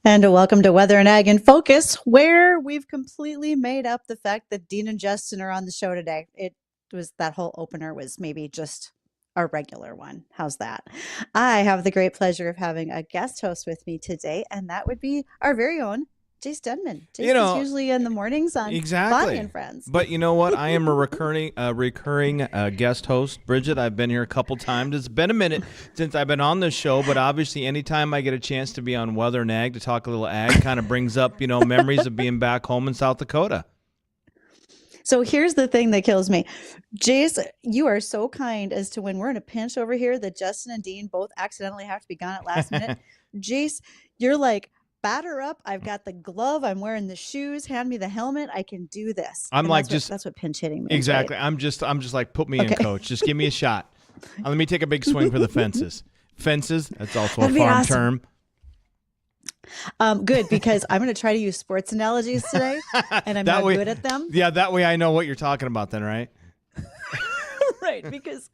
And welcome to Weather and Ag in Focus, where we've completely made up the fact that Dean and Justin are on the show today. It was that whole opener was maybe just a regular one. How's that? I have the great pleasure of having a guest host with me today, and that would be our very own Jace Denman. You Jace is know, usually in the mornings on Bonnie exactly. and Friends. But you know what? I am a recurring guest host. Bridgette, I've been here a couple times. It's been a minute since I've been on this show, but obviously anytime I get a chance to be on Weather and Ag to talk a little ag kind of brings up, memories of being back home in South Dakota. So here's the thing that kills me. Jace, you are so kind as to when we're in a pinch over here that Justin and Dean both accidentally have to be gone at last minute. Jace, you're like, batter up. I've got the glove. I'm wearing the shoes. Hand me the helmet. I can do this. I'm And like that's what pinch hitting means. exactly. Right? I'm just like, put me in, Okay. coach. Just give me a shot. Let me take a big swing for the fences. Fences. That's also a That'd be farm awesome. term. Good, because I'm going to try to use sports analogies today, and I'm That not way- good at them. Yeah, that way I know what you're talking about then, right? Right, because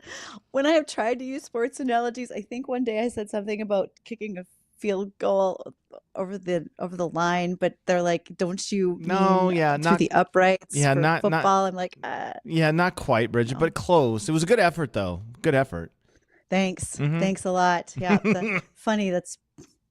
when I have tried to use sports analogies, I think one day I said something about kicking a field goal over the line, but they're like, "Don't you No, mean yeah, to not the uprights yeah, for not football?" I'm like, yeah, not quite, Bridget, no. but close. It was a good effort though. Good effort. Thanks, Mhm. thanks a lot. Yeah, funny. That's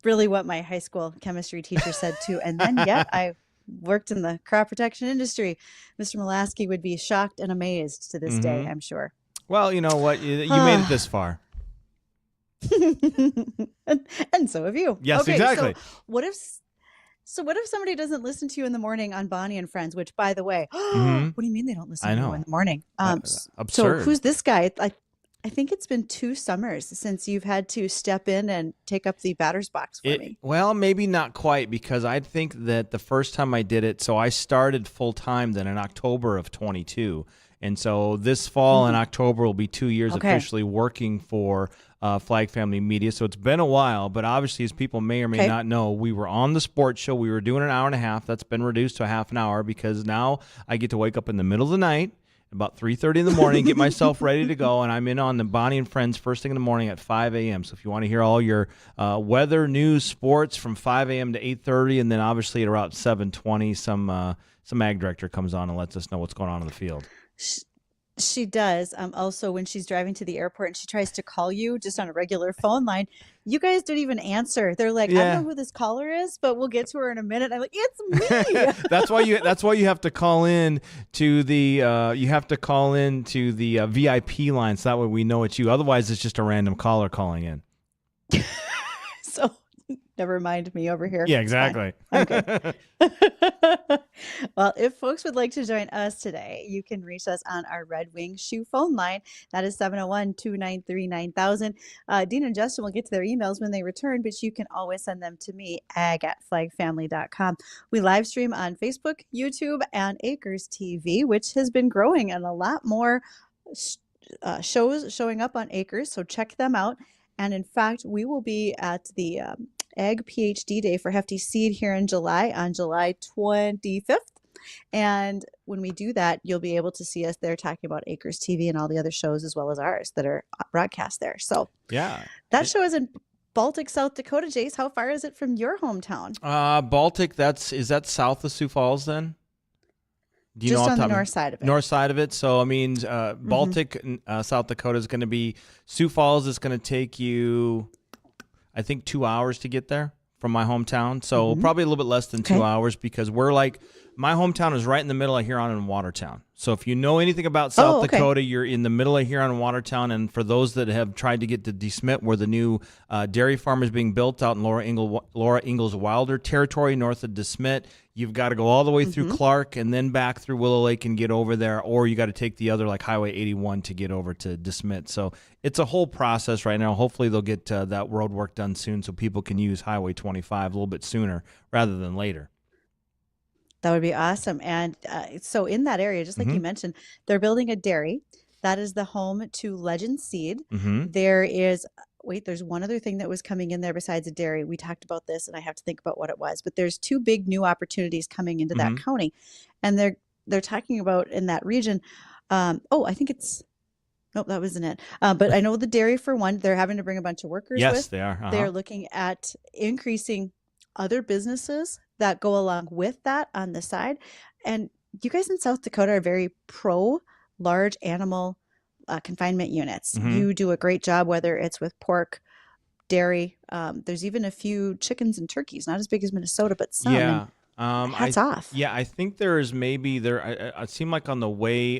really what my high school chemistry teacher said too. And then yet I worked in the crop protection industry. Mr. Molaski would be shocked and amazed to this day, Mhm. I'm sure. Well, you know what? You made it this far. and so have you. Yes, Okay, exactly. what if somebody doesn't listen to you in the morning on Bonnie and Friends? Which, by the way, Mhm. what do you mean they don't listen I to you know. in the morning? So Absurd. who's this guy? I think it's been 2 summers since you've had to step in and take up the batter's box for me. Well, maybe not quite, because I think that the first time I did it, so I started full time then in October of 22. And so this fall in October will be 2 years Okay. officially working for Flag Family Media. So it's been a while, but obviously, as people may or may Okay. not know, we were on the sports show. We were doing an hour and a half. That's been reduced to a half an hour because now I get to wake up in the middle of the night, about 3:30 in the morning, get myself ready to go, and I'm in on the Bonnie and Friends first thing in the morning at 5 a.m. So if you want to hear all your weather, news, sports from 5 a.m. to 8:30, and then obviously at around 7:20, some ag director comes on and lets us know what's going on in the field. She does. Also, when she's driving to the airport and she tries to call you just on a regular phone line, you guys don't even answer. They're like, I Yeah. don't know who this caller is, but we'll get to her in a minute. I'm like, it's me. That's why you have to call in to the VIP line, so that way we know it's you. Otherwise, it's just a random caller calling in. So never mind me over here. Yeah, It's fine. exactly. I'm good. Well, if folks would like to join us today, you can reach us on our Red Wing Shoe phone line. That is 701-293-9000. Dean and Justin will get to their emails when they return, but you can always send them to me, ag@flagfamily.com. We live stream on Facebook, YouTube, and Acres TV, which has been growing, and a lot more shows showing up on Acres, so check them out. And in fact, we will be at the Ag PhD Day for Hefty Seed here in July, on July 25th. And when we do that, you'll be able to see us there talking about Acres TV and all the other shows as well as ours that are broadcast there. So Yeah. that show is in Baltic, South Dakota. Jace, how far is it from your hometown? Baltic, is that south of Sioux Falls then? Do you Just know on the off top- north side of it. North side of it. So, I mean, Baltic, South Dakota is going to be Sioux Falls. Is going to take you, I think, 2 hours to get there from my hometown. So probably a little bit less than 2 hours, because my hometown is right in the middle of Huron and Watertown. So if you know anything about South Dakota, you're in the middle of Huron and Watertown. And for those that have tried to get to DeSmit, where the new dairy farm is being built out in Laura Ingalls Wilder territory north of DeSmit, you've got to go all the way through Clark and then back through Willow Lake and get over there, or you got to take the other, like Highway 81, to get over to DeSmit. So it's a whole process right now. Hopefully they'll get that road work done soon so people can use Highway 25 a little bit sooner rather than later. That would be awesome. And so in that area, just like you mentioned, they're building a dairy. That is the home to Legend Seed. There is, there's one other thing that was coming in there besides a dairy. We talked about this, and I have to think about what it was. But there's 2 big new opportunities coming into that county. And they're talking about in that region. I think it's, nope, that wasn't it. But I know the dairy, for one, they're having to bring a bunch of workers with. Yes, they are. They're looking at increasing other businesses that go along with that on the side. And you guys in South Dakota are very pro large animal confinement units. Hmm. You do a great job, whether it's with pork, dairy. There's even a few chickens and turkeys, not as big as Minnesota, but some. And Yeah. hats off. I think there is maybe there. It seemed like on the way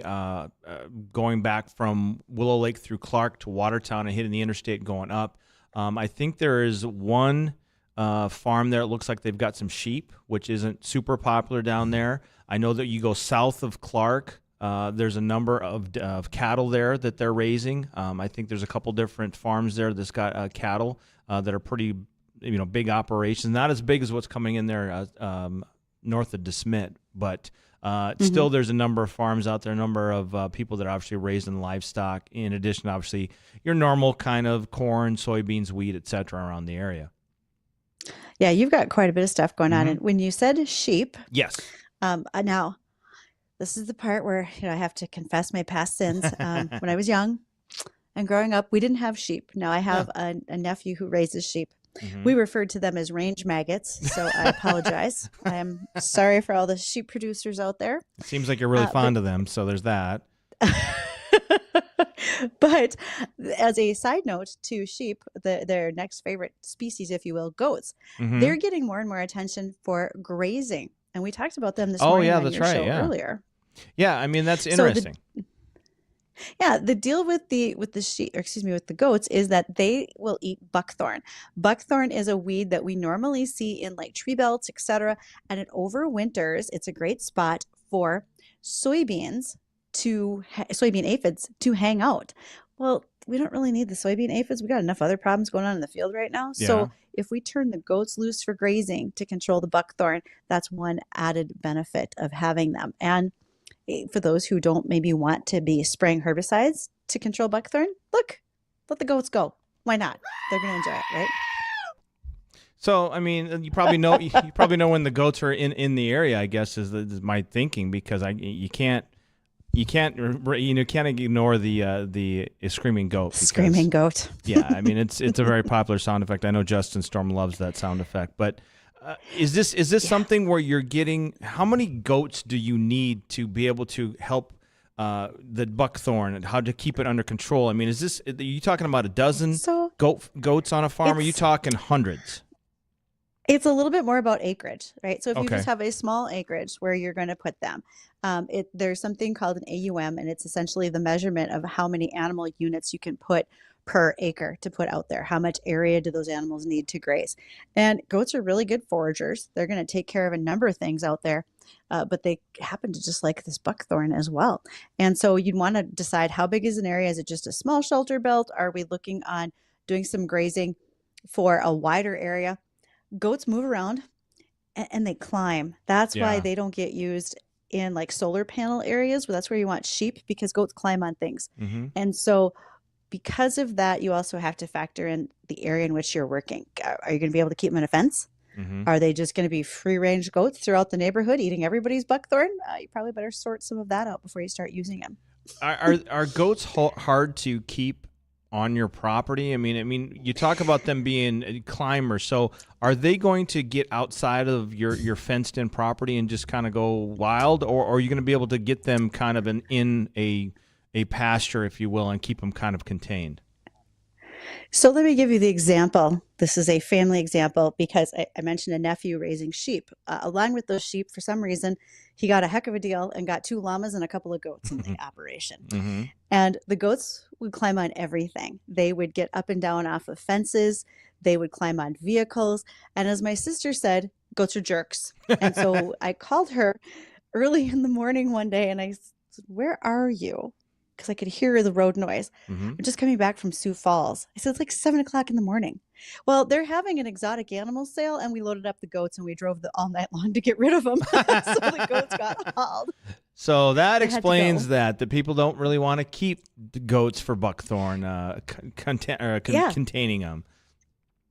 going back from Willow Lake through Clark to Watertown and hitting the interstate going up. I think there is one farm there. It looks like they've got some sheep, which isn't super popular down there. I know that you go south of Clark. There's a number of cattle there that they're raising. I think there's a couple different farms there that's got cattle that are pretty, big operations. Not as big as what's coming in there north of DeSmet, but still there's a number of farms out there, a number of people that are obviously raising livestock. In addition, obviously, your normal kind of corn, soybeans, wheat, et cetera, around the area. Yeah, you've got quite a bit of stuff going on. And when you said sheep, Yes. now this is the part where I have to confess my past sins. When I was young and growing up, we didn't have sheep. Now I have a nephew who raises sheep. We referred to them as range maggots, so I apologize. I am sorry for all the sheep producers out there. It seems like you're really fond of them, so there's that. But as a side note to sheep, their next favorite species, if you will, goats, they're getting more and more attention for grazing. And we talked about them this morning on your show earlier. Yeah, I mean, that's interesting. The deal with the sheep, or excuse me, with the goats is that they will eat buckthorn. Buckthorn is a weed that we normally see in like tree belts, etc. And it overwinters. It's a great spot for soybean aphids to hang out. Well, we don't really need the soybean aphids. We got enough other problems going on in the field right now. Yeah. So if we turn the goats loose for grazing to control the buckthorn, that's one added benefit of having them. And for those who don't maybe want to be spraying herbicides to control buckthorn, look, let the goats go. Why not? They're going to enjoy it, right? So, I mean, you probably know when the goats are in the area, I guess is my thinking, because you can't ignore the screaming goat. Because, screaming goat. Yeah, I mean, it's a very popular sound effect. I know Justin Storm loves that sound effect, but is this something where you're getting? How many goats do you need to be able to help the buckthorn, and how to keep it under control? I mean, are you talking about a dozen goats on a farm? Or are you talking hundreds? It's a little bit more about acreage, right? So if you just have a small acreage where you're going to put them, there's something called an AUM, and it's essentially the measurement of how many animal units you can put per acre to put out there. How much area do those animals need to graze? And goats are really good foragers. They're going to take care of a number of things out there, but they happen to just like this buckthorn as well. And so you'd want to decide, how big is an area? Is it just a small shelter belt? Are we looking on doing some grazing for a wider area? Goats move around and they climb. That's why they don't get used in like solar panel areas. But that's where you want sheep, because goats climb on things. And so because of that, you also have to factor in the area in which you're working. Are you going to be able to keep them in a fence? Are they just going to be free range goats throughout the neighborhood eating everybody's buckthorn? You probably better sort some of that out before you start using them. Are goats hard to keep on your property? I mean, you talk about them being climbers. So are they going to get outside of your fenced in property and just kind of go wild, or are you going to be able to get them kind of in a pasture, if you will, and keep them kind of contained? So let me give you the example. This is a family example, because I mentioned a nephew raising sheep. Along with those sheep, for some reason, he got a heck of a deal and got 2 llamas and a couple of goats in the operation. And the goats would climb on everything. They would get up and down off of fences. They would climb on vehicles. And as my sister said, goats are jerks. And so I called her early in the morning one day and I said, "Where are you?" Because I could hear the road noise. I'm just coming back from Sioux Falls. I said, "It's like 7 o'clock in the morning." Well, they're having an exotic animal sale, and we loaded up the goats and we drove all night long to get rid of them. So the goats got hauled. So that explains that people don't really want to keep the goats for buckthorn, containing them.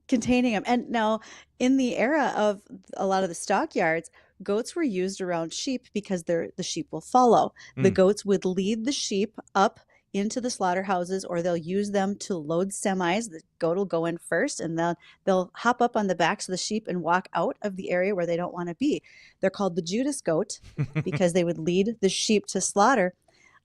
Containing them. And now, in the era of a lot of the stockyards, goats were used around sheep because the sheep will follow. The goats would lead the sheep up into the slaughterhouses, or they'll use them to load semis. The goat will go in first, and they'll hop up on the backs of the sheep and walk out of the area where they don't want to be. They're called the Judas goat because they would lead the sheep to slaughter.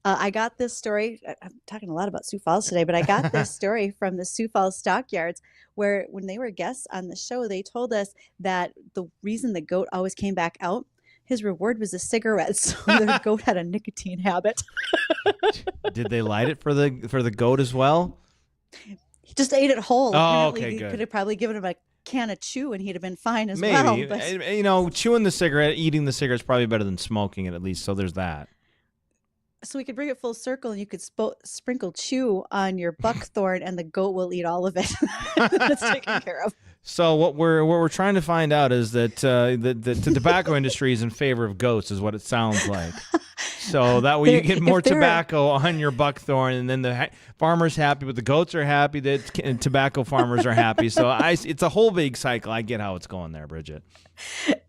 I got this story. I'm talking a lot about Sioux Falls today, but I got this story from the Sioux Falls stockyards, where when they were guests on the show, they told us that the reason the goat always came back out, his reward was a cigarette. So the goat had a nicotine habit. Did they light it for the goat as well? He just ate it whole. Oh, Apparently, okay, they good. could have probably given him a can of chew, and he'd have been fine as Maybe. well. But You know, chewing the cigarette, eating the cigarette is probably better than smoking it, at least. So there's that. so we could bring it full circle, and you could sprinkle chew on your buckthorn, and the goat will eat all of it. It's taken care of. So what we're trying to find out is that the tobacco industry is in favor of goats, is what it sounds like. So that way you get more tobacco on your buckthorn, and then the farmer's happy, but the goats are happy. That tobacco farmers are happy. So it's a whole big cycle. I get how it's going there, Bridgette.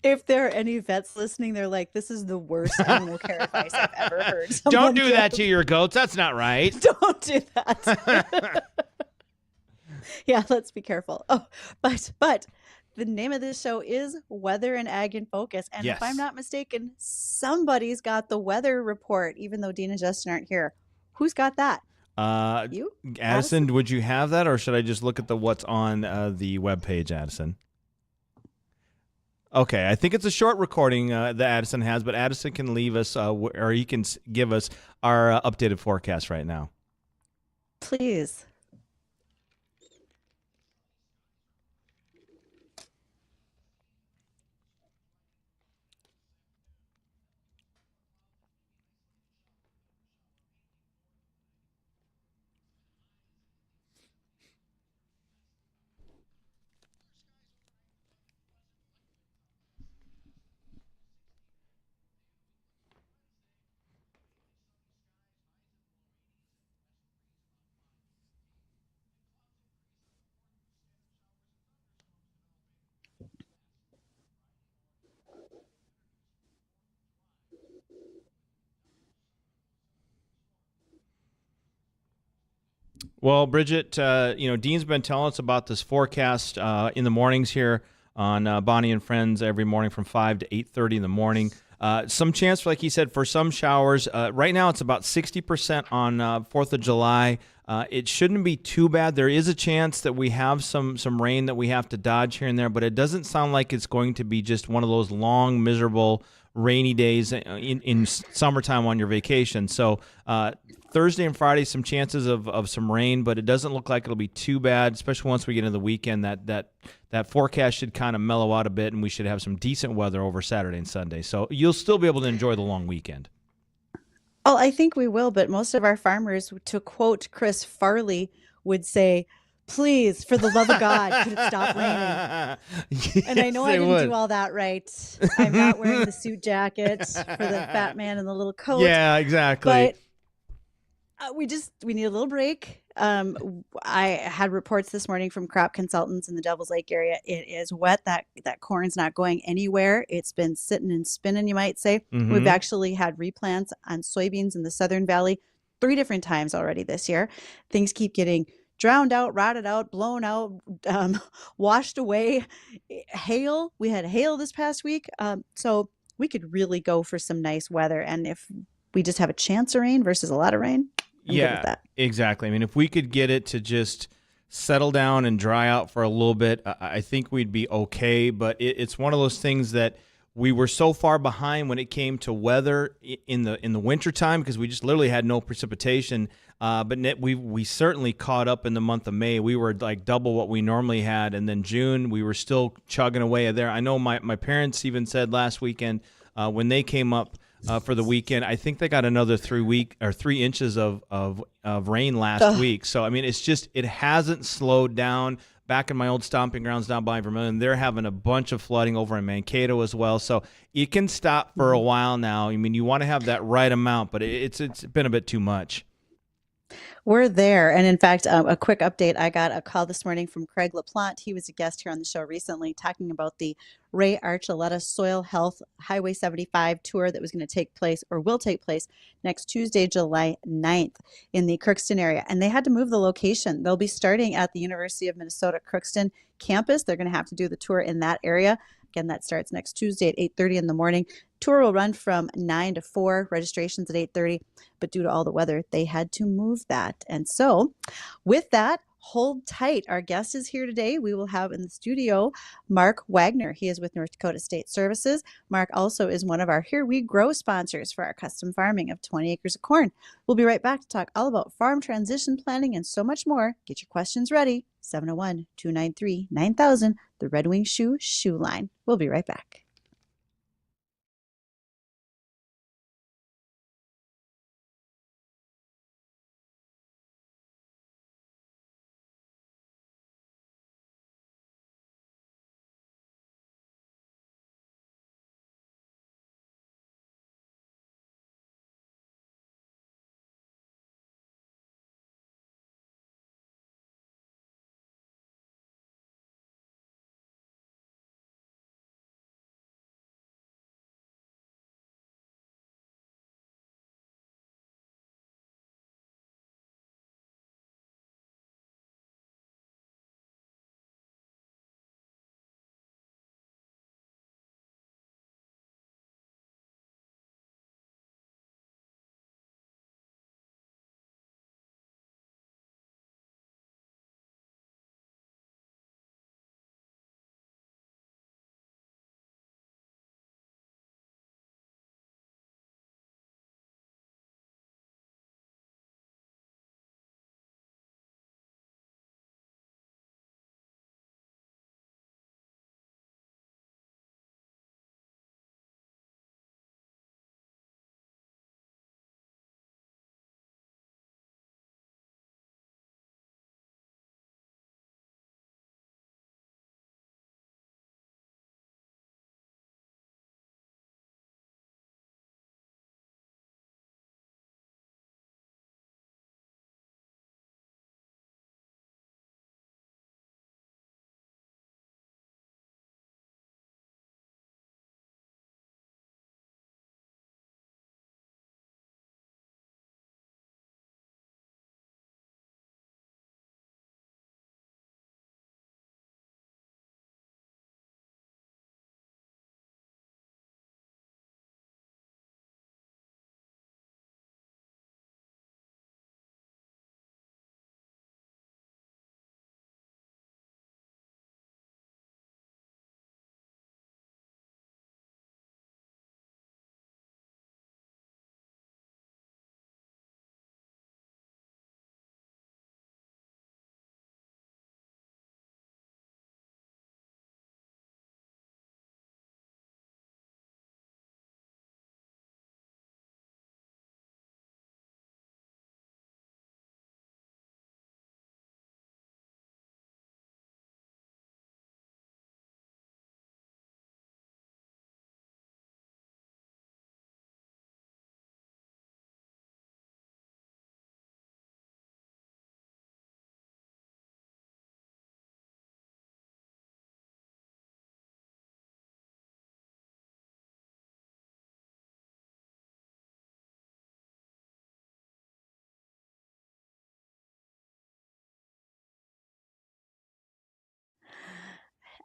If there are any vets listening, they're like, "This is the worst animal care advice I've ever heard." Don't do that to your goats. That's not right. Don't do that. Yeah, let's be careful. Oh, but the name of this show is Weather and Ag in Focus. And Yes. if I'm not mistaken, somebody's got the weather report, even though Dean and Justin aren't here. Who's got that? You? Addison, would you have that, or should I just look at what's on the webpage, Addison? Okay, I think it's a short recording that Addison has, but Addison can leave us, or he can give us our updated forecast right now. Please. Well, Bridgette, Dean's been telling us about this forecast in the mornings here on Bonnie and Friends every morning from 5 to 8:30 in the morning. Some chance, like he said, for some showers. Right now, it's about 60% on 4th of July. It shouldn't be too bad. There is a chance that we have some rain that we have to dodge here and there, but it doesn't sound like it's going to be just one of those long, miserable, rainy days in summertime on your vacation. So Thursday and Friday, some chances of some rain, but it doesn't look like it'll be too bad, especially once we get into the weekend. That forecast should kind of mellow out a bit, and we should have some decent weather over Saturday and Sunday. So you'll still be able to enjoy the long weekend. Oh, I think we will, but most of our farmers, to quote Chris Farley, would say, "Please, for the love of God, could it stop raining?" Yes, And I know I they didn't would. do all that right. I'm not wearing the suit jacket for the fat man in the little coat. Yeah, exactly. But we need a little break. I had reports this morning from crop consultants in the Devil's Lake area. It is wet. That corn's not going anywhere. It's been sitting and spinning, you might say. Mhm. We've actually had replants on soybeans in the Southern Valley 3 different times already this year. Things keep getting drowned out, rotted out, blown out, washed away. Hail. We had hail this past week. So we could really go for some nice weather. And if we just have a chance of rain versus a lot of rain, I'm good with that. Exactly. I mean, if we could get it to just settle down and dry out for a little bit, I think we'd be okay. But it's one of those things that we were so far behind when it came to weather in the wintertime because we just literally had no precipitation. But we certainly caught up in the month of May. We were like double what we normally had. And then June, we were still chugging away there. I know my parents even said last weekend when they came up for the weekend, I think they got another 3 inches of rain last week. So, I mean, it hasn't slowed down. Back in my old stomping grounds down by Vermilion, they're having a bunch of flooding over in Mankato as well. So it can stop for a while now. I mean, you want to have that right amount, but it's been a bit too much. We're there. And in fact, a quick update. I got a call this morning from Craig LaPlante. He was a guest here on the show recently talking about the Ray Archuleta Soil Health Highway 75 tour that was going to take place or will take place next Tuesday, July 9th in the Crookston area. And they had to move the location. They'll be starting at the University of Minnesota Crookston campus. They're going to have to do the tour in that area. Again, that starts next Tuesday at 8:30 in the morning. Tour will run from 9 to 4, registrations at 8:30, but due to all the weather, they had to move that. And so with that, hold tight. Our guest is here today. We will have in the studio Mark Wagner. He is with North Dakota State Services. Mark also is one of our Here We Grow sponsors for our custom farming of 20 acres of corn. We'll be right back to talk all about farm transition planning and so much more. Get your questions ready. 701-293-9000, the Red Wing Shoe Line. We'll be right back.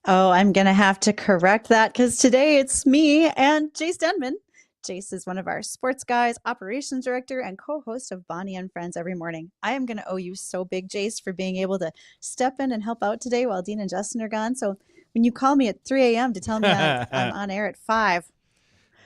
Oh, I'm going to have to correct that because today it's me and Jace Denman. Jace is one of our sports guys, operations director, and co-host of Bonnie and Friends every morning. I am going to owe you so big, Jace, for being able to step in and help out today while Dean and Justin are gone. So when you call me at 3 a.m. to tell me I'm on air at 5,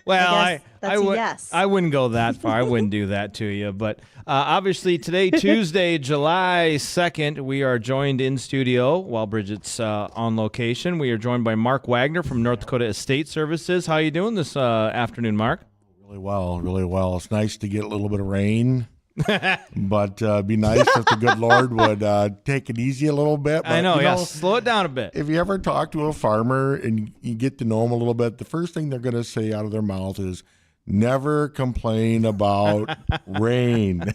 Well, I guess that's a yes. I wouldn't go that far. I wouldn't do that to you. But obviously today, Tuesday, July 2nd, we are joined in studio while Bridgette's on location. We are joined by Mark Wagner from North Dakota Estate Services. How are you doing this afternoon, Mark? Really well, really well. It's nice to get a little bit of rain. But it'd be nice if the good Lord would take it easy a little bit. But, I know, slow it down a bit. If you ever talk to a farmer and you get to know them a little bit, the first thing they're going to say out of their mouth is, never complain about rain.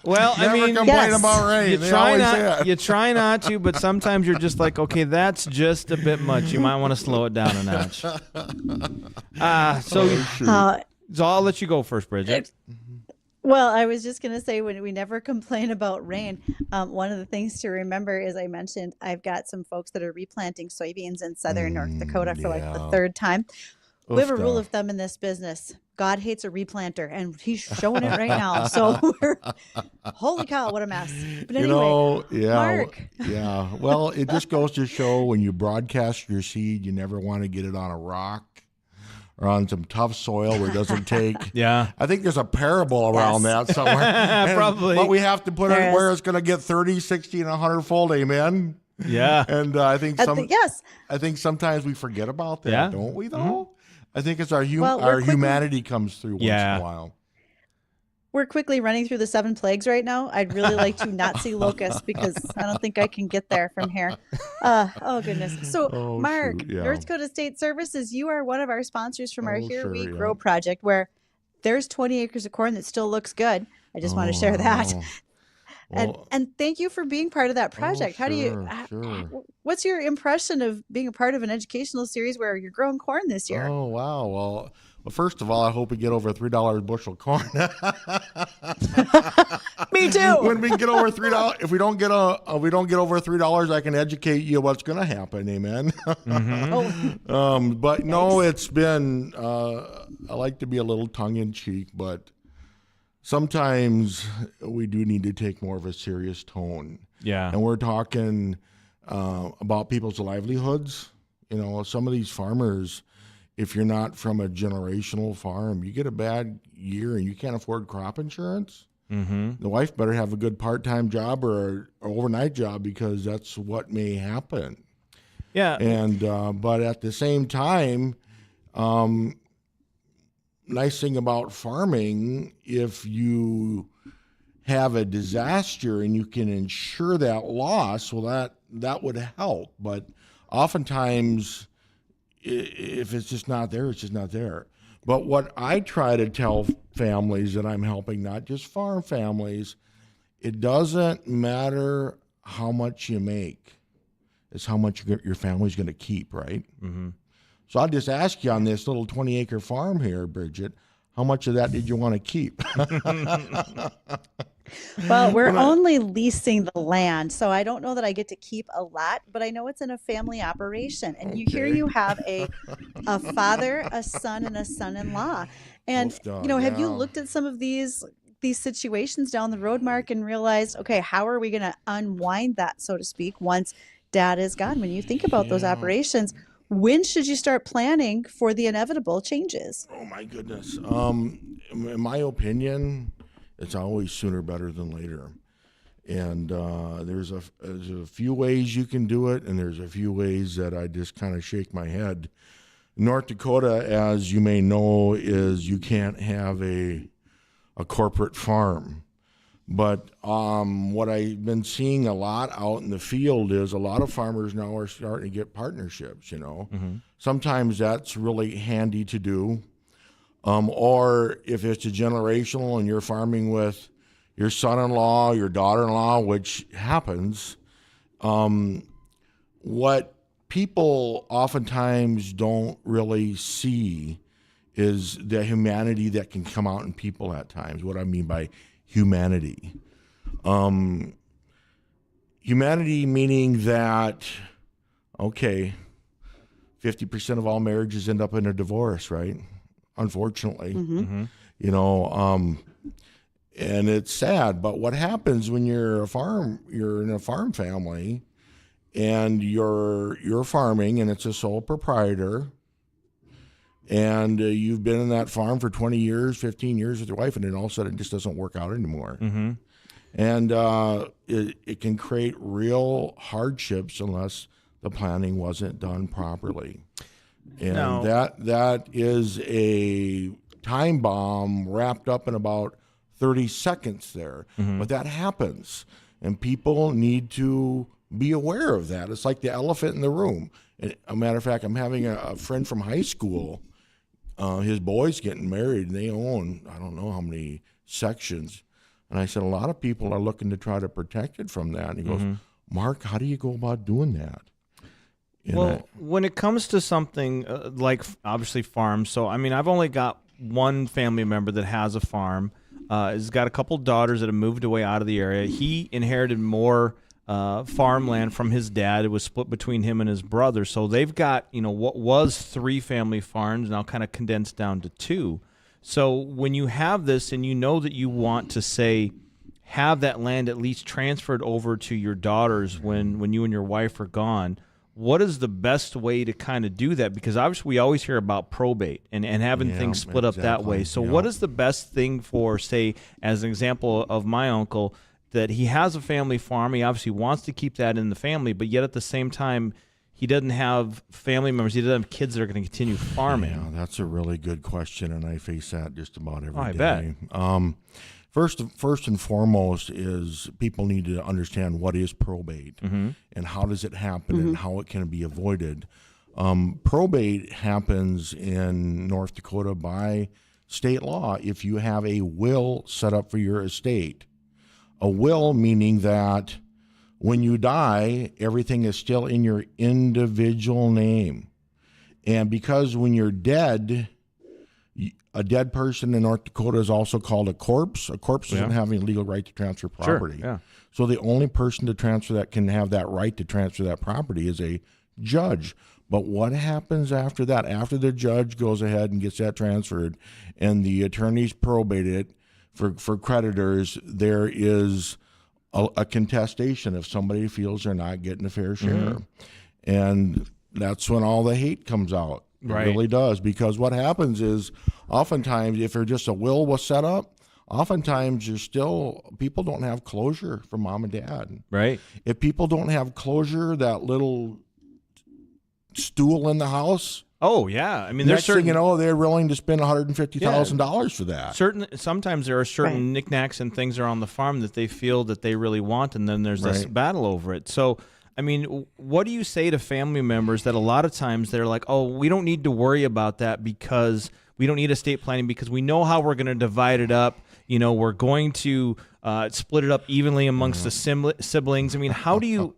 Well, I Never mean, complain Yes. about rain. you They try always not, say you try not to, but sometimes you're just like, okay, that's just a bit much. You might want to slow it down a notch. Uh, So I'll let you go first, Bridget. Well, I was just going to say when we never complain about rain, one of the things to remember is I mentioned I've got some folks that are replanting soybeans in southern North Dakota for like the yeah. third time. We have a rule Oofda. of thumb in this business. God hates a replanter, and he's showing it right now. So holy cow, what a mess. But anyway, Mark. yeah. Well, it just goes to show when you broadcast your seed, you never want to get it on a rock or on some tough soil where it doesn't take. Yeah. I think there's a parable around Yes. that somewhere. Probably. But we have to put There it where is. it's going to get 30, 60, and 100 fold. Amen. Yeah. And I think Yes. I think sometimes we forget about that, Yeah. don't we? Though I think it's our Well, we're our quickly- humanity comes through once in Yeah. a while. We're quickly running through the 7 plagues right now. I'd really like to not see locusts because I don't think I can get there from here. Oh, goodness. So, Oh, Mark, shoot, yeah. North Dakota State Services, you are one of our sponsors from our Oh, Here sure, We yeah. Grow project where there's 20 acres of corn that still looks good. I just want to share that. Oh, And well, and thank you for being part of that project. How do you sure. what's your impression of being a part of an educational series where you're growing corn this year? Oh wow! Well, first of all, I hope we get over $3 bushel corn. Me too. When we get over $3, if we don't get over $3, I can educate you what's going to happen. Amen. Oh, But no, it's been. I like to be a little tongue in cheek, but sometimes we do need to take more of a serious tone. Yeah. And we're talking about people's livelihoods. You know, some of these farmers, if you're not from a generational farm, you get a bad year and you can't afford crop insurance. Mm-hmm. The wife better have a good part-time job or an overnight job because that's what may happen. Yeah. And but at the same time, nice thing about farming, if you have a disaster and you can insure that loss, well, that would help. But oftentimes, if it's just not there, it's just not there. But what I try to tell families that I'm helping, not just farm families, it doesn't matter how much you make. It's how much your family's going to keep, right? Mm-hmm. So I'll just ask you on this little 20-acre farm here, Bridget, how much of that did you want to keep? well, we're only leasing the land, so I don't know that I get to keep a lot, but I know it's in a family operation. And here Okay. you have a father, a son, and a son-in-law. And Oofda, have you yeah. looked at some of these situations down the road, Mark, and realized, okay, how are we going to unwind that, so to speak, once dad is gone? When you think about those Yeah. operations, when should you start planning for the inevitable changes? Oh my goodness. In my opinion, it's always sooner better than later. And there's a few ways you can do it, and there's a few ways that I just kind of shake my head. North Dakota, as you may know, is you can't have a corporate farm. But what I've been seeing a lot out in the field is a lot of farmers now are starting to get partnerships, you know. Mm-hmm. Sometimes that's really handy to do. Or if it's a generational and you're farming with your son-in-law, your daughter-in-law, which happens, what people oftentimes don't really see is the humanity that can come out in people at times. What I mean by humanity. Humanity meaning that, okay, 50% of all marriages end up in a divorce, right? Unfortunately. Mm-hmm. You know, and it's sad, but what happens when you're in a farm family and you're farming and it's a sole proprietor and you've been in that farm for 20 years, 15 years with your wife, and then all of a sudden it just doesn't work out anymore. Mm-hmm. And it can create real hardships unless the planning wasn't done properly. And No. that is a time bomb wrapped up in about 30 seconds there. Mm-hmm. But that happens, and people need to be aware of that. It's like the elephant in the room. And a matter of fact, I'm having a friend from high school. His boy's getting married, and they own, I don't know how many sections, And I said, a lot of people are looking to try to protect it from that. And he goes, Mark, how do you go about doing that? Well, when it comes to something like obviously farms, so I mean, I've only got one family member that has a farm. He's got a couple daughters that have moved away out of the area. He inherited more farmland from his dad. It was split between him and his brother. So they've got, what was 3 family farms now kind of condensed down to 2. So when you have this and you know that you want to say, have that land at least transferred over to your daughters when you and your wife are gone, what is the best way to kind of do that? Because obviously we always hear about probate and having things split up that way. So what is the best thing for, say, as an example of my uncle, that he has a family farm. He obviously wants to keep that in the family, but yet at the same time, he doesn't have family members. He doesn't have kids that are going to continue farming. Yeah, that's a really good question, and I face that just about every day. I bet. First and foremost is people need to understand what is probate and how does it happen and how it can be avoided. Probate happens in North Dakota by state law if you have a will set up for your estate. A will meaning that when you die, everything is still in your individual name. And because when you're dead, a dead person in North Dakota is also called a corpse. A corpse doesn't have any legal right to transfer property. Sure, yeah. So the only person to transfer that can have that right to transfer that property is a judge. But what happens after that? After the judge goes ahead and gets that transferred and the attorneys probate it for creditors, there is a contestation if somebody feels they're not getting a fair share. And that's when all the hate comes out. It really does, because what happens is oftentimes if there's just a will was set up, oftentimes people don't have closure for mom and dad. Right. If people don't have closure, that little stool in the house. Oh yeah, I mean, Next thing you know, they're willing to spend $150,000 for that. Sometimes there are certain knickknacks and things that are on the farm that they feel that they really want, and then there's this battle over it. So, I mean, what do you say to family members that a lot of times they're like, "Oh, we don't need to worry about that because we don't need estate planning because we know how we're going to divide it up. We're going to split it up evenly amongst the siblings." I mean, how do you,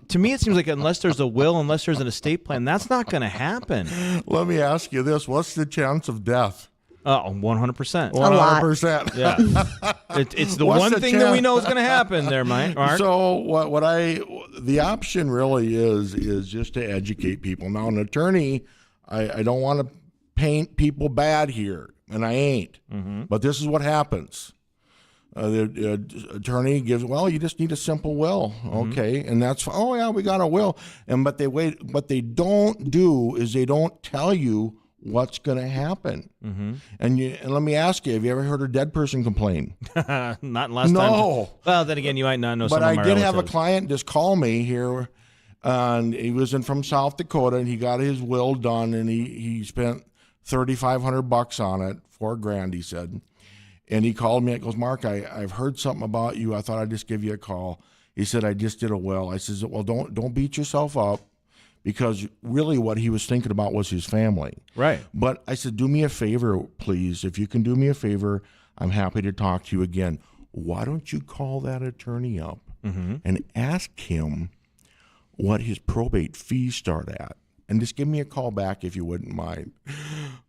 to me it seems like unless there's a will, unless there's an estate plan, that's not going to happen. Let me ask you this. What's the chance of death? 100%. 100%. Yeah. It's the one thing that we know is going to happen there, Mark. So the option really is just to educate people. Now, an attorney, I don't want to paint people bad here, and I ain't. But this is what happens. The attorney gives, you just need a simple will. Okay. And that's, we got a will. But what they don't do is they don't tell you what's going to happen. And let me ask you, have you ever heard a dead person complain? Not last time. No. Well, then again, you might not know some But of my I did have a relatives. client just call me here, and he was from South Dakota, and he got his will done, and he spent $3,500 on it, $4,000, he said. And he called me and goes, "Mark, I've heard something about you. I thought I'd just give you a call." He said, "I just did a will." I said, "Well, don't beat yourself up," because really what he was thinking about was his family. Right. But I said, "Do me a favor, please. If you can do me a favor, I'm happy to talk to you again. Why don't you call that attorney up and ask him what his probate fees start at? And just give me a call back if you wouldn't mind."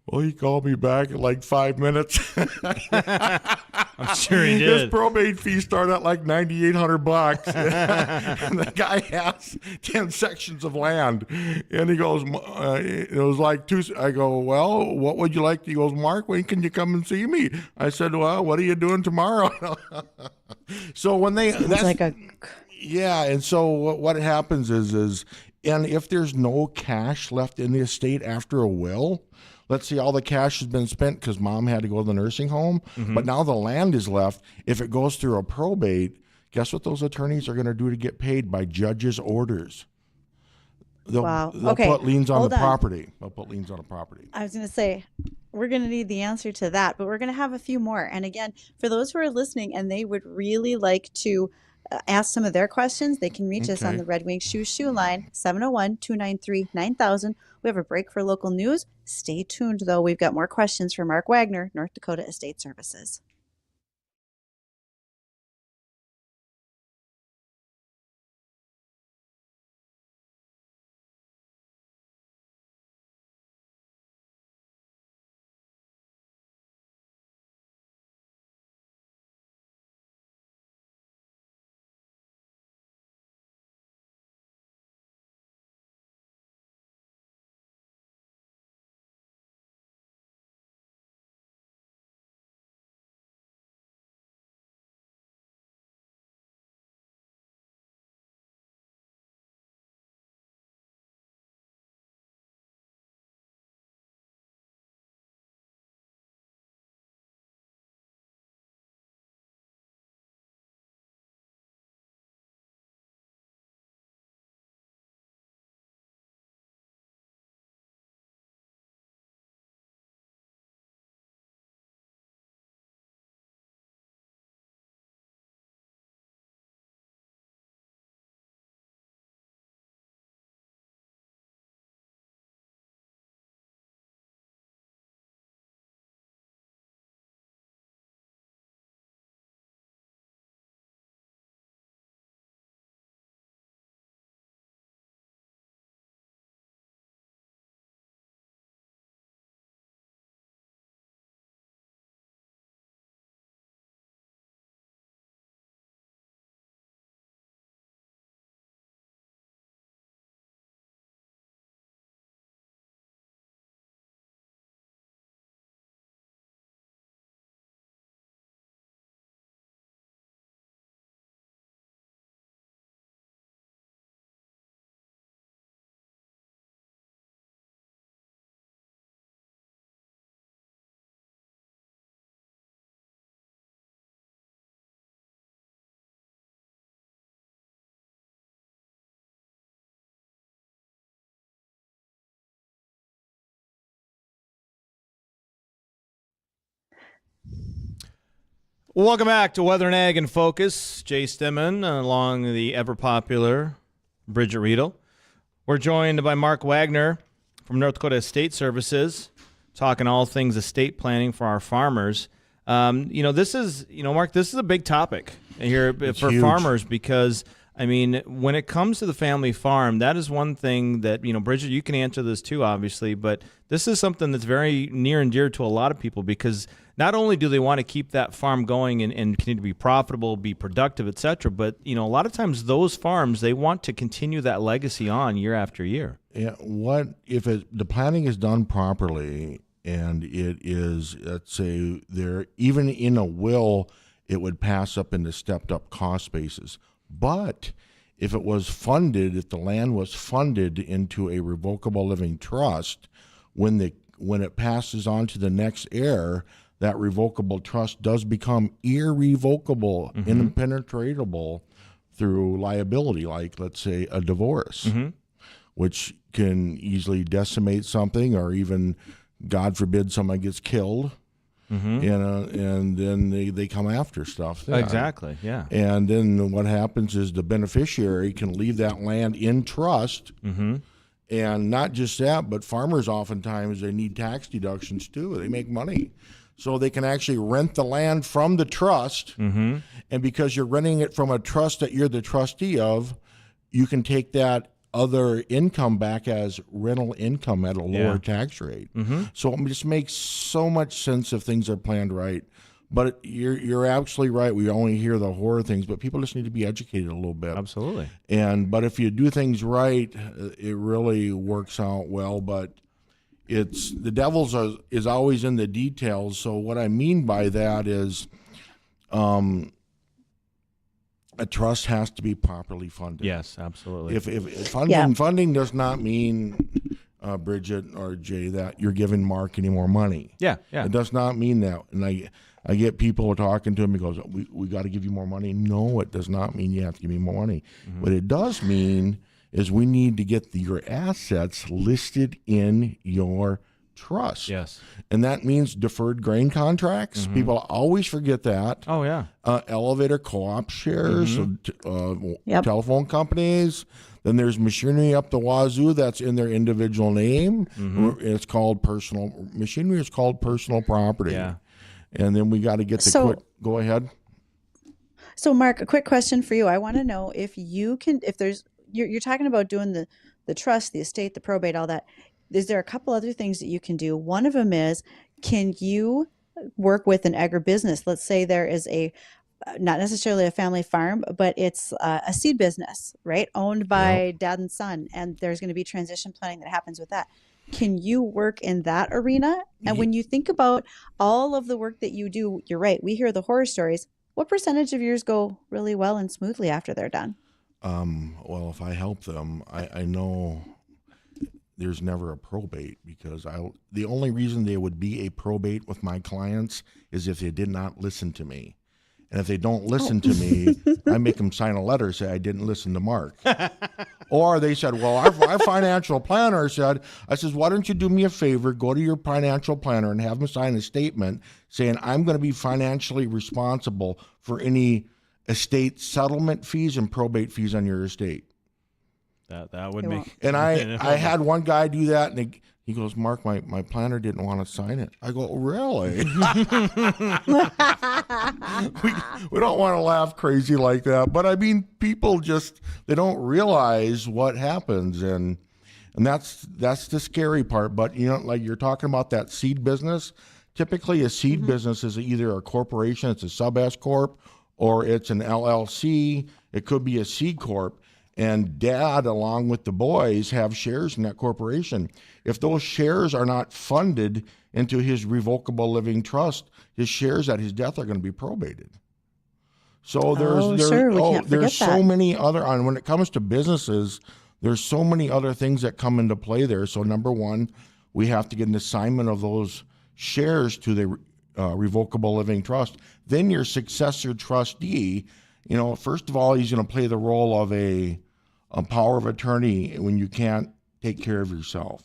Well, he called me back in like 5 minutes. I'm sure he did. His probate fee started at like $9,800. And the guy has 10 sections of land. And he goes, it was like two. I go, "Well, what would you like?" He goes, "Mark, when can you come and see me?" I said, "Well, what are you doing tomorrow?" So when and so what happens is, and if there's no cash left in the estate after a will, let's say all the cash has been spent because mom had to go to the nursing home, but now the land is left. If it goes through a probate, guess what those attorneys are going to do to get paid? By judge's orders. They'll put liens on the property. They'll put liens on the property. I was going to say, we're going to need the answer to that, but we're going to have a few more. And again, for those who are listening and they would really like to ask some of their questions, they can reach us on the Red Wing Shoe line, 701-293-9000. We have a break for local news. Stay tuned, though. We've got more questions for Mark Wagner, North Dakota Estate Services. Welcome back to Weather and Ag in Focus. Jay Stimmen along the ever-popular Bridgette Readel. We're joined by Mark Wagner from North Dakota Estate Services, talking all things estate planning for our farmers. This is, Mark, this is a big topic here for huge. farmers because, when it comes to the family farm, that is one thing that, Bridgette, you can answer this too, obviously, but this is something that's very near and dear to a lot of people because not only do they want to keep that farm going and continue to be profitable, be productive, et cetera, but, a lot of times those farms, they want to continue that legacy on year after year. Yeah, what if the planning is done properly and it is, let's say, there even in a will, it would pass up into stepped up cost basis. But if it was funded, if the land was funded into a revocable living trust, when it passes on to the next heir, that revocable trust does become irrevocable, impenetrable through liability, like let's say a divorce, which can easily decimate something, or even, God forbid, someone gets killed. And then they come after stuff then. Exactly, yeah. And then what happens is the beneficiary can leave that land in trust. And not just that, but farmers oftentimes, they need tax deductions too. They make money. So they can actually rent the land from the trust. And because you're renting it from a trust that you're the trustee of, you can take that other income back as rental income at a lower tax rate. So it just makes so much sense if things are planned right. But you're absolutely right. We only hear the horror things, but people just need to be educated a little bit. Absolutely. But if you do things right, it really works out well. But it's the devil's is always in the details. So what I mean by that is, a trust has to be properly funded. Yes, absolutely. If funding does not mean, Bridgette or Jay, that you're giving Mark any more money. Yeah. It does not mean that. And I get people talking to him. He goes, "We got to give you more money." No, it does not mean you have to give me more money. What it does mean is we need to get your assets listed in your trust. Yes. And that means deferred grain contracts. People always forget that. Oh, yeah. Elevator co-op shares, telephone companies. Then there's machinery up the wazoo that's in their individual name. It's called machinery is called personal property. Yeah. And then we got to get go ahead. So Mark, a quick question for you. I want to know if you're talking about doing the trust, the estate, the probate, all that. Is there a couple other things that you can do? One of them is, can you work with an agribusiness? Let's say there is not necessarily a family farm, but it's a seed business, right? Owned by dad and son. And there's going to be transition planning that happens with that. Can you work in that arena? And when you think about all of the work that you do, you're right. We hear the horror stories. What percentage of yours go really well and smoothly after they're done? Well, if I help them, I know there's never a probate, because the only reason there would be a probate with my clients is if they did not listen to me. And if they don't listen to me, I make them sign a letter, say I didn't listen to Mark. Or they said, well, our financial planner said, I says, why don't you do me a favor, go to your financial planner and have them sign a statement saying I'm going to be financially responsible for any estate settlement fees and probate fees on your estate. That would make. And I had one guy do that, and he goes, Mark, my planner didn't want to sign it. I go, really? we don't want to laugh crazy like that, but I mean, people they don't realize what happens, and that's the scary part. But like you're talking about that seed business. Typically, a seed business is either a corporation, it's a sub S corp, or it's an LLC. It could be a C corp. And dad, along with the boys, have shares in that corporation. If those shares are not funded into his revocable living trust, his shares at his death are going to be probated. So there's so many other, when it comes to businesses, there's so many other things that come into play there. So number one, we have to get an assignment of those shares to the revocable living trust. Then your successor trustee, first of all, he's going to play the role of a power of attorney when you can't take care of yourself.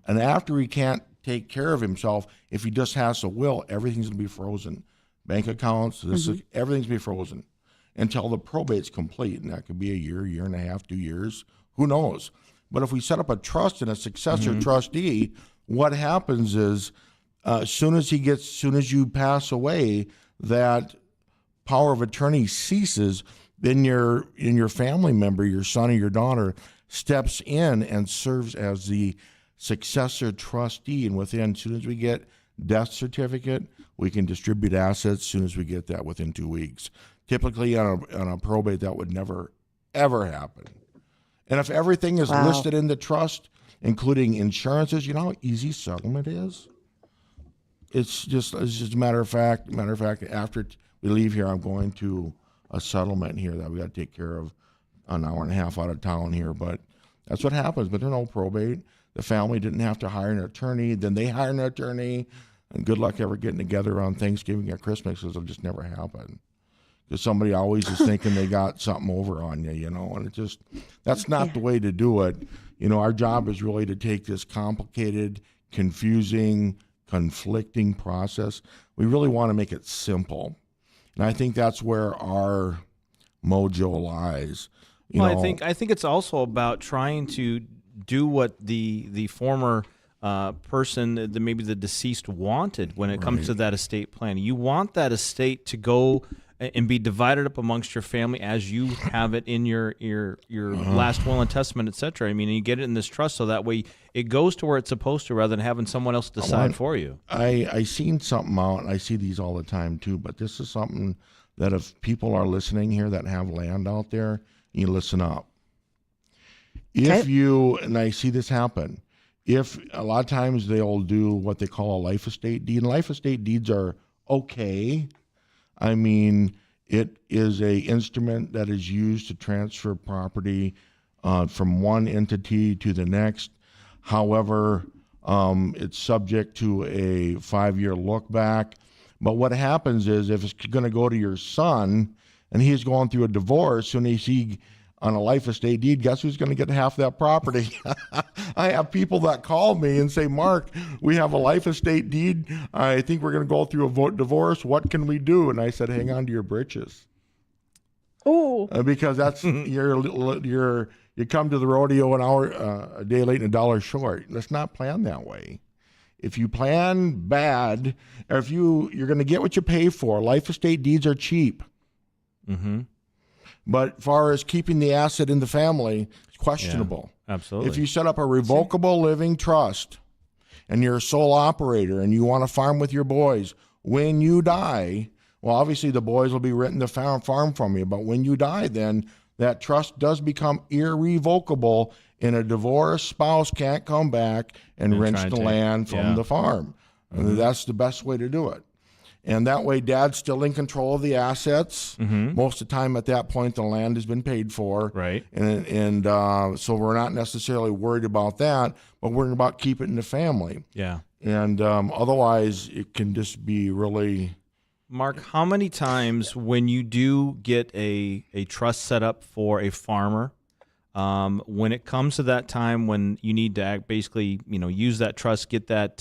And after he can't take care of himself, if he just has a will, everything's going to be frozen. bank accounts, everything's be frozen until the probate's complete, and that could be a year, year and a half, 2 years, who knows. But if we set up a trust and a successor trustee, what happens is soon as you pass away, that power of attorney ceases. Then your family member, your son or your daughter, steps in and serves as the successor trustee. And as soon as we get death certificate, we can distribute assets as soon as we get that within 2 weeks. Typically on a probate, that would never, ever happen. And if everything is listed in the trust, including insurances, you know how easy settlement is? It's just a matter of fact, after we leave here, I'm going to a settlement here that we got to take care of an hour and a half out of town here. But that's what happens. But there's no probate. The family didn't have to hire an attorney. Then they hire an attorney. And good luck ever getting together on Thanksgiving or Christmas, because it'll just never happen. Because somebody always is thinking they got something over on you, you know, and that's not the way to do it. You know, our job is really to take this complicated, confusing, conflicting process. We really want to make it simple. And I think that's where our mojo lies. I think it's also about trying to do what the former person, maybe the deceased, wanted when it comes to that estate planning. You want that estate to go and be divided up amongst your family as you have it in your last will and testament, etc. I mean, you get it in this trust so that way it goes to where it's supposed to, rather than having someone else decide for you. I seen something out, and I see these all the time too, but this is something that if people are listening here that have land out there, you listen up. And I see this happen, if a lot of times they'll do what they call a life estate deed, and life estate deeds are okay. I mean, it is a instrument that is used to transfer property from one entity to the next. However, it's subject to a 5-year look back. But what happens is, if it's going to go to your son and he's going through a divorce, and he on a life estate deed, guess who's going to get half that property? I have people that call me and say, Mark, we have a life estate deed. I think we're going to go through a divorce. What can we do? And I said, hang on to your britches. Oh, because that's you come to the rodeo an hour a day late and $1 short. Let's not plan that way. If you plan bad, or if you're going to get what you pay for, life estate deeds are cheap. Mm-hmm. But as far as keeping the asset in the family, it's questionable. Yeah, absolutely. If you set up a revocable living trust and you're a sole operator and you want to farm with your boys, when you die, well, obviously the boys will be written to farm from you. But when you die, then that trust does become irrevocable, and a divorced spouse can't come back and wrench the land from the farm. Mm-hmm. That's the best way to do it. And that way, Dad's still in control of the assets. Mm-hmm. Most of the time, at that point, the land has been paid for. Right. And so we're not necessarily worried about that, but we're worried about keeping it in the family. Yeah. And otherwise, it can just be really... Mark, how many times when you do get a trust set up for a farmer, when it comes to that time when you need to basically, use that trust, get that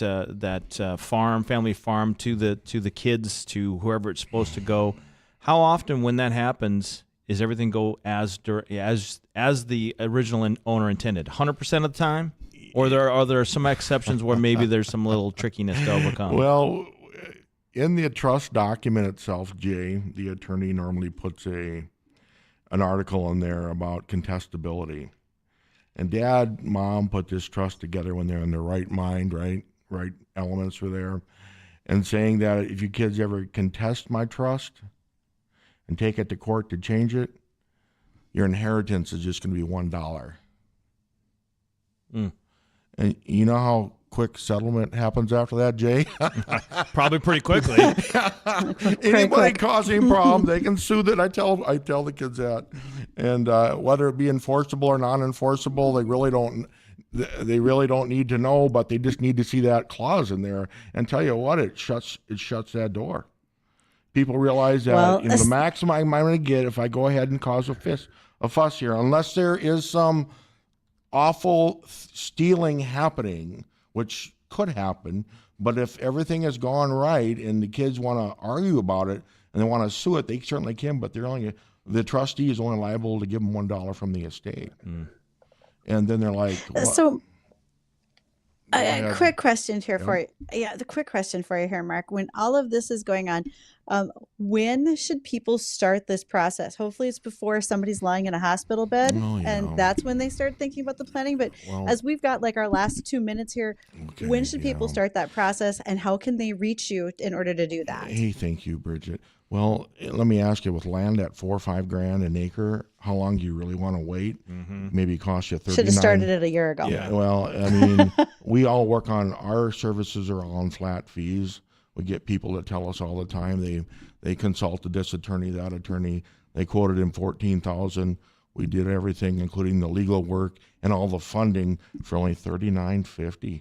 family farm to the kids, to whoever it's supposed to go, how often when that happens is everything go as the original owner intended? 100% of the time, or are there some exceptions where maybe there's some little trickiness to overcome? Well, in the trust document itself, Jay, the attorney normally puts an article in there about contestability. And Dad, Mom put this trust together when they're in their right mind, right elements were there, and saying that if you kids ever contest my trust and take it to court to change it, your inheritance is just going to be $1. And you know how quick settlement happens after that, Jay? Probably pretty quickly. Anybody causing problems, they can sue that. I tell the kids that. And whether it be enforceable or non-enforceable, they really don't need to know, but they just need to see that clause in there. And tell you what, it shuts that door. People realize that the maximum I'm going to get if I go ahead and cause a fuss here, unless there is some awful stealing happening, which could happen, But if everything has gone right and the kids want to argue about it and they want to sue it, they certainly can. But the trustee is only liable to give them $1 from the estate. And then they're like, what? So Go a ahead. quick question here Yeah. for you. Yeah, the quick question for you here, Mark. When all of this is going on, when should people start this process? Hopefully, it's before somebody's lying in a hospital bed, Oh, yeah. and that's when they start thinking about the planning. But Well, as we've got like our last 2 minutes here, okay, when should people yeah. start that process, and how can they reach you in order to do that? Hey, thank you, Bridgette. Well, let me ask you, with land at $4 or $5 grand an acre, how long do you really want to wait? Maybe it costs you 39. Should have started it a year ago. Yeah, well, I mean, we all work on, our services are all on flat fees. We get people that tell us all the time they consulted this attorney, that attorney. They quoted him $14,000. We did everything, including the legal work and all the funding, for only $39.50.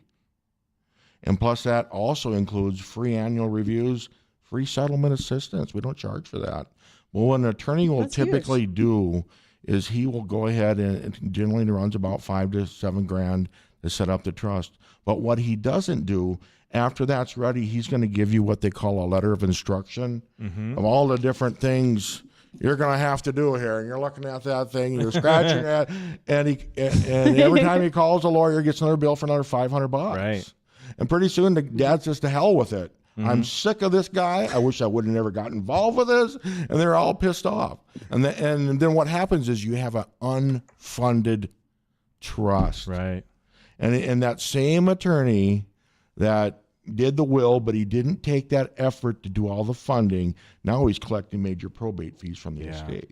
And plus, that also includes free annual reviews, free settlement assistance. We don't charge for that. Well, what an attorney will That's huge. typically do is he will go ahead and generally runs about $5 to $7 grand to set up the trust. But what he doesn't do, after that's ready, he's going to give you what they call a letter of instruction of all the different things you're going to have to do here. And you're looking at that thing, and you're scratching at, and every time he calls a lawyer, he gets another bill for another $500. Right. And pretty soon the dad's just to hell with it. I'm sick of this guy. I wish I would have never got involved with this. And they're all pissed off. And then what happens is you have an unfunded trust. Right. And that same attorney that did the will, but he didn't take that effort to do all the funding, now he's collecting major probate fees from the estate.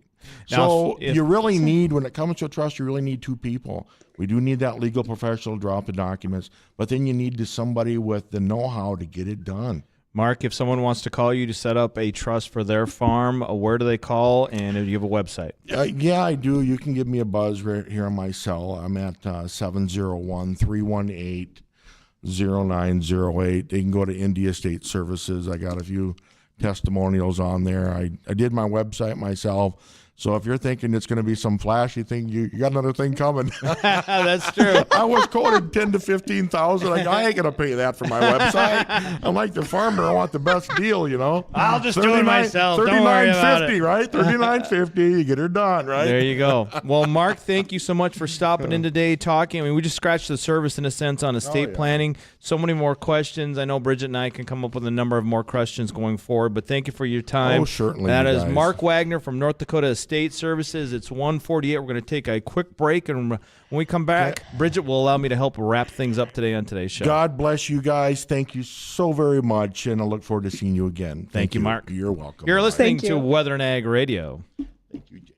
Now, So if you really need, when it comes to a trust, you really need two people. We do need that legal professional to draw up the documents, but then you need somebody with the know-how to get it done. Mark, if someone wants to call you to set up a trust for their farm, where do they call, and do you have a website? Yeah, I do. You can give me a buzz right here on my cell. I'm at 701-318-0908. They can go to India State Services. I got a few testimonials on there. I did my website myself. So if you're thinking it's going to be some flashy thing, you got another thing coming. That's true. I was quoted $10,000 to $15,000. Like, I ain't gonna pay that for my website. I'm like the farmer. I want the best deal, you know. I'll just do it myself. Don't worry about it. $39.50, right? $39.50. You get her done, right? There you go. Well, Mark, thank you so much for stopping in today, talking. I mean, we just scratched the surface in a sense on estate planning. So many more questions. I know Bridgette and I can come up with a number of more questions going forward, but thank you for your time. Oh, certainly. That you is guys. Mark Wagner from North Dakota Estate Services. It's 1:48. We're going to take a quick break, and when we come back, Bridgette will allow me to help wrap things up today on today's show. God bless you guys. Thank you so very much, and I look forward to seeing you again. Thank you, Mark. You're welcome. You're listening Thank to you. Weather and Ag Radio. Thank you, Jay.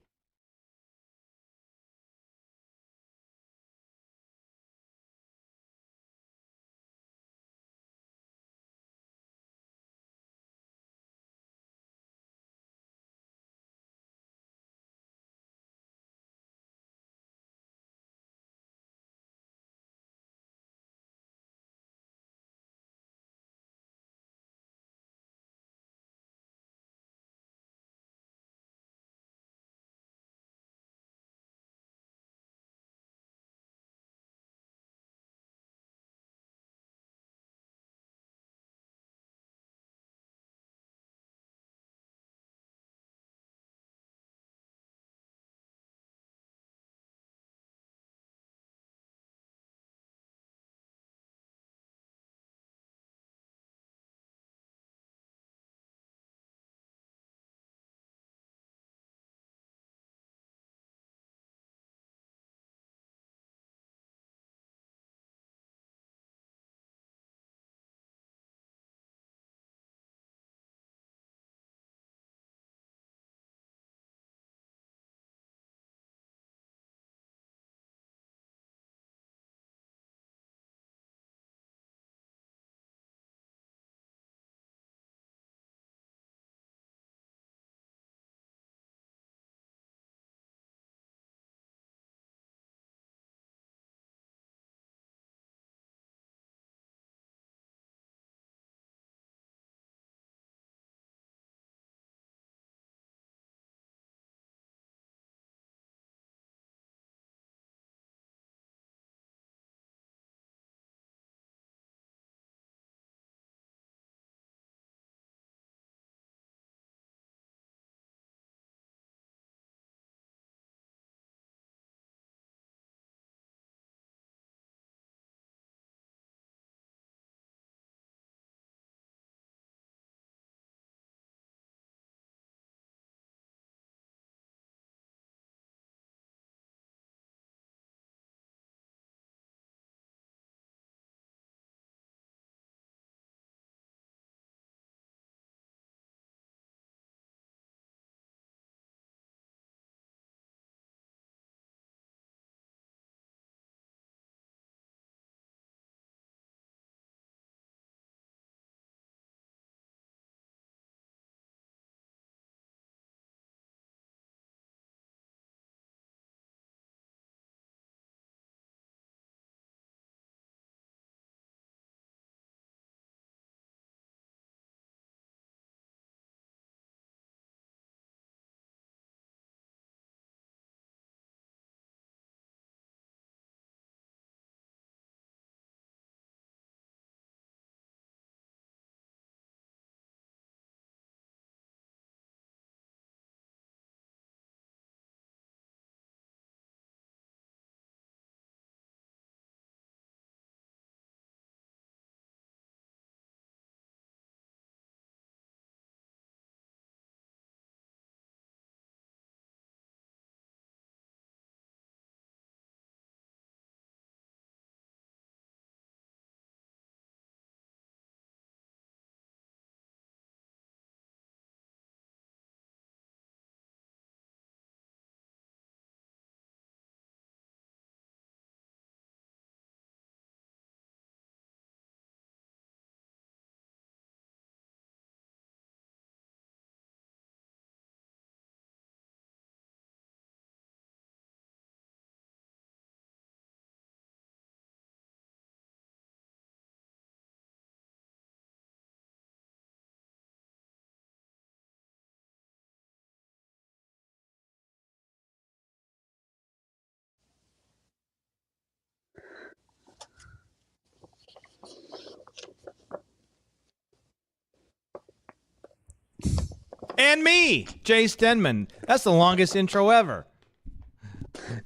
And me, Jay Stenman. That's the longest intro ever.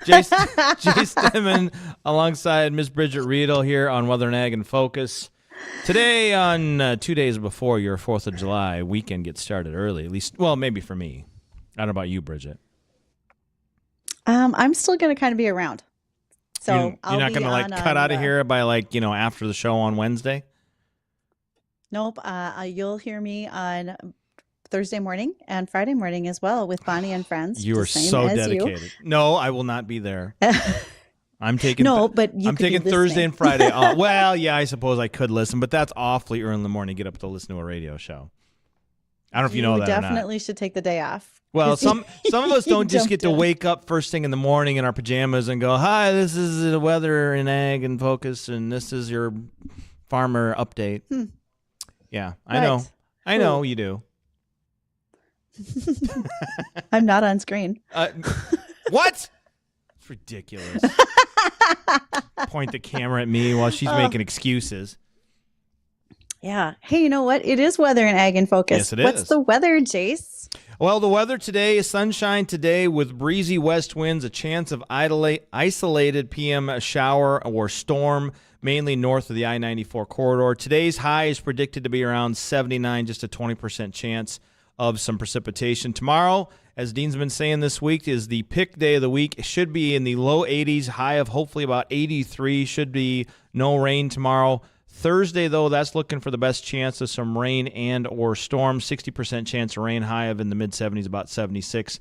Jay Stenman alongside Miss Bridgette Readel here on Weather and Ag in Focus. Today, on 2 days before your 4th of July weekend gets started early, at least, well, maybe for me. I don't know about you, Bridgette. I'm still going to kind of be around. So you're not going to like cut out of here by after the show on Wednesday? Nope. You'll hear me on Thursday morning and Friday morning as well with Bonnie and friends. You are so dedicated. No, I will not be there. I'm taking Thursday and Friday off. Well, yeah, I suppose I could listen, but that's awfully early in the morning to get up to listen to a radio show. I don't know if you know that or not. You definitely should take the day off. Well, some of us don't just get to wake up first thing in the morning in our pajamas and go, "Hi, this is the Weather and Ag in Focus, and this is your farmer update." Yeah, I know. I know you do. I'm not on screen. What? It's ridiculous. Point the camera at me while she's making excuses. Yeah. Hey, you know what? It is Weather and Ag in Focus. Yes, it is. What's the weather, Jace? Well, the weather today is sunshine today with breezy west winds, a chance of isolated PM shower or storm, mainly north of the I-94 corridor. Today's high is predicted to be around 79, just a 20% chance of some precipitation. Tomorrow, as Dean's been saying this week, is the pick day of the week. It should be in the low 80s, high of hopefully about 83. Should be no rain tomorrow. Thursday, though, that's looking for the best chance of some rain and or storm. 60% chance of rain, high of in the mid-70s, about 76.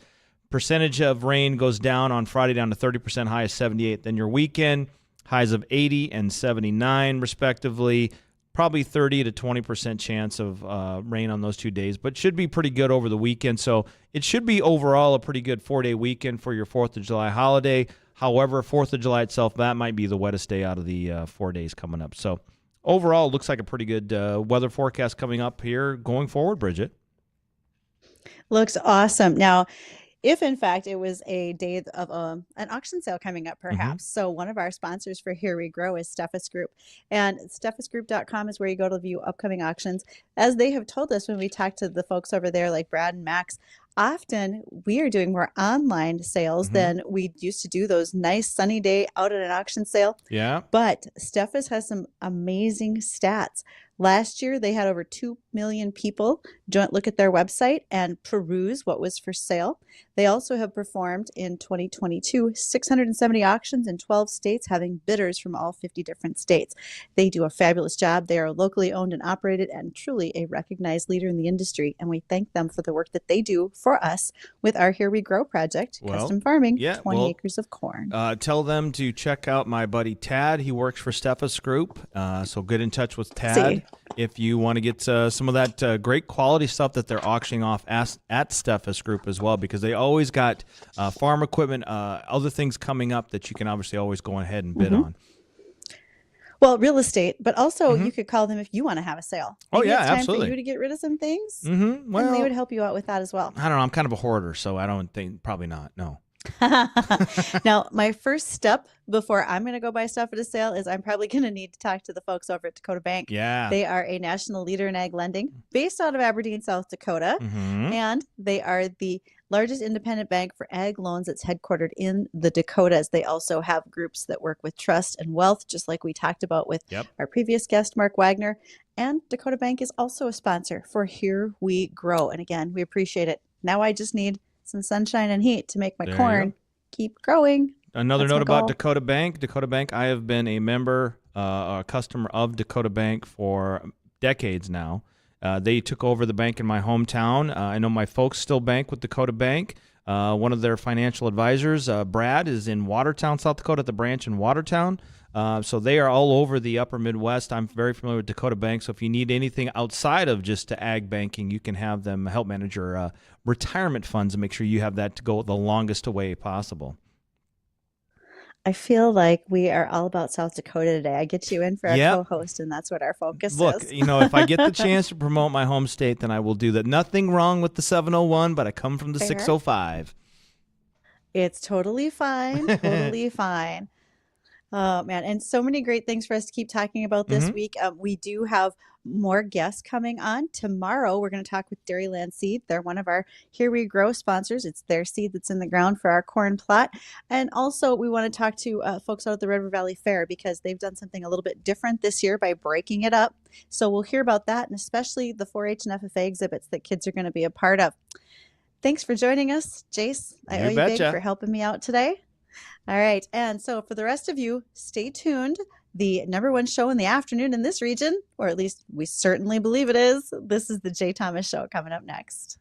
Percentage of rain goes down on Friday down to 30%, high of 78. Then your weekend, highs of 80 and 79, respectively. Probably 30 to 20% chance of rain on those 2 days, but should be pretty good over the weekend. So it should be overall a pretty good 4-day weekend for your 4th of July holiday. However, 4th of July itself, that might be the wettest day out of the 4 days coming up. So overall, it looks like a pretty good weather forecast coming up here going forward, Bridgette. Looks awesome. Now, if in fact it was a day of an auction sale coming up, perhaps. So one of our sponsors for Here We Grow is Steffes Group. And steffesgroup.com is where you go to view upcoming auctions. As they have told us when we talked to the folks over there like Brad and Max, often we are doing more online sales than we used to do those nice sunny day out at an auction sale. Yeah. But Steffes has some amazing stats. Last year, they had over 2 million people look at their website and peruse what was for sale. They also have performed in 2022 670 auctions in 12 states, having bidders from all 50 different states. They do a fabulous job. They are locally owned and operated and truly a recognized leader in the industry. And we thank them for the work that they do for us with our Here We Grow project, custom farming, 20 acres of corn. Tell them to check out my buddy Tad. He works for Steffes Group. So get in touch with Tad. If you want to get some of that great quality stuff that they're auctioning off at Steffes Group as well, because they always got farm equipment, other things coming up that you can obviously always go ahead and bid on. Well, real estate, but also you could call them if you want to have a sale. Maybe it's time absolutely. for you to get rid of some things. Well, and they would help you out with that as well. I don't know. I'm kind of a hoarder, so I don't think, probably not. No. Now, my first step before I'm going to go buy stuff at a sale is I'm probably going to need to talk to the folks over at Dakota Bank. Yeah. They are a national leader in ag lending based out of Aberdeen, South Dakota. And they are the largest independent bank for ag loans that's headquartered in the Dakotas. They also have groups that work with trust and wealth, just like we talked about with our previous guest, Mark Wagner. And Dakota Bank is also a sponsor for Here We Grow. And again, we appreciate it. Now I just need some sunshine and heat to make my corn keep growing. Another note about Dakota Bank. Dakota Bank, I have been a member, a customer of Dakota Bank for decades now. They took over the bank in my hometown. I know my folks still bank with Dakota Bank. One of their financial advisors, Brad, is in Watertown, South Dakota, at the branch in Watertown. So they are all over the upper Midwest. I'm very familiar with Dakota Bank. So if you need anything outside of just ag banking, you can have them help manage your retirement funds and make sure you have that to go the longest away possible. I feel like we are all about South Dakota today. I get you in for a co-host, and that's what our focus is. Look, if I get the chance to promote my home state, then I will do that. Nothing wrong with the 701, but I come from the 605. It's totally fine. Totally fine. Oh, man. And so many great things for us to keep talking about this week. We do have more guests coming on. Tomorrow, we're going to talk with Dairyland Seed. They're one of our Here We Grow sponsors. It's their seed that's in the ground for our corn plot. And also, we want to talk to folks out at the River Valley Fair because they've done something a little bit different this year by breaking it up. So we'll hear about that, and especially the 4-H and FFA exhibits that kids are going to be a part of. Thanks for joining us, Jace. I owe you big for helping me out today. All right. And so for the rest of you, stay tuned. The #1 show in the afternoon in this region, or at least we certainly believe it is. This is the Jay Thomas Show coming up next.